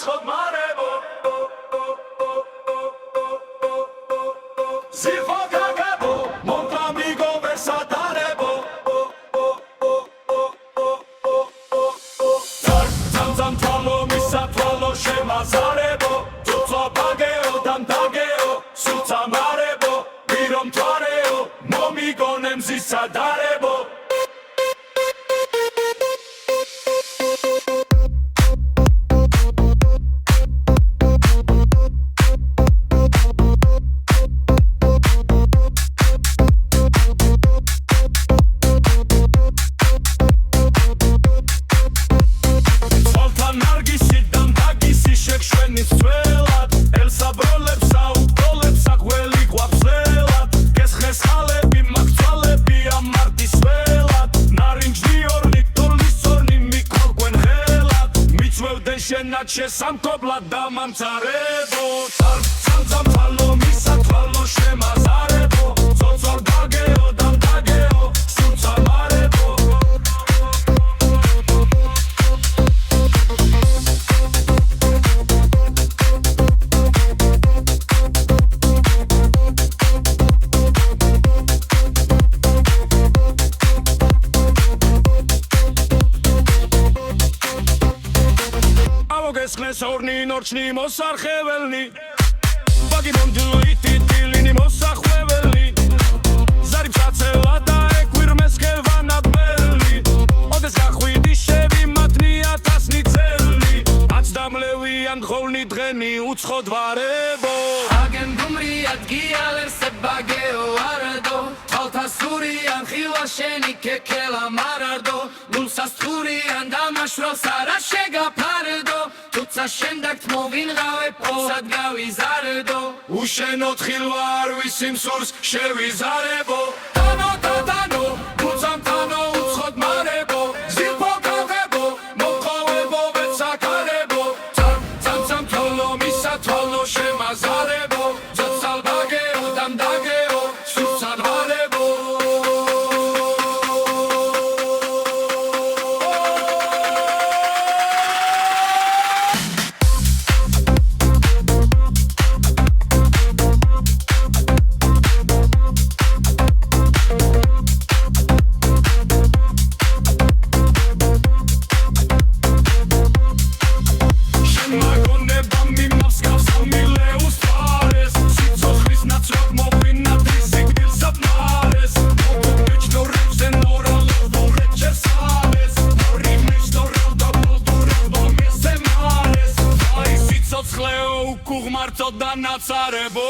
უცხოდ მარებო ზიფო გაგებო მომთამიგო ვერსადარებო ძამძამ თვალო მისა თვალო შემაზარებო თუცვა ბაგეო დამდაგეო სულცა მარებო ვირომ თვარეო მომიგონე მზისა დარებო შესამკობლად დამამცარებო ძამძამ თვალო მისა თვალო შემაზარებო ძოძორ დაგეო დამდაგეო სულცა მარებო გესხნეს ორნი ნორჩნი მოსარხეველნი ბაგი მომჯლოითი დილინი მოსახვეველნი ზარი ფსაცელა და ეკვირმეს ქევანაბმელი ოდეს გახვიდი შევი მათნია თასნი წელი აცდამლევიან ღოვნი დღენი უცხოდ ვარებო აგენ გუმრიად გიალერსე ბაგეო არდო თალთა სურიან ხილვა შენი ქექელა მარარდო ლულსასთურიან დამაშველს არა შეგაფარდო თუცა შენდაგთ მოვინღავე პოსად გავიზარდო უშენოდ ხილვა არ ვისიმსურს შევიზარებო თანო დადანო გუძამთანო უცხოდ მარებო ზილფო გავღებო მოყოვებო ვეცაკარებო ძამძამ თვალო მისა თვალო შემაზარებო ძოძალ ბაგეო დამდაგეო სულცა მარებო Marto da nazarebo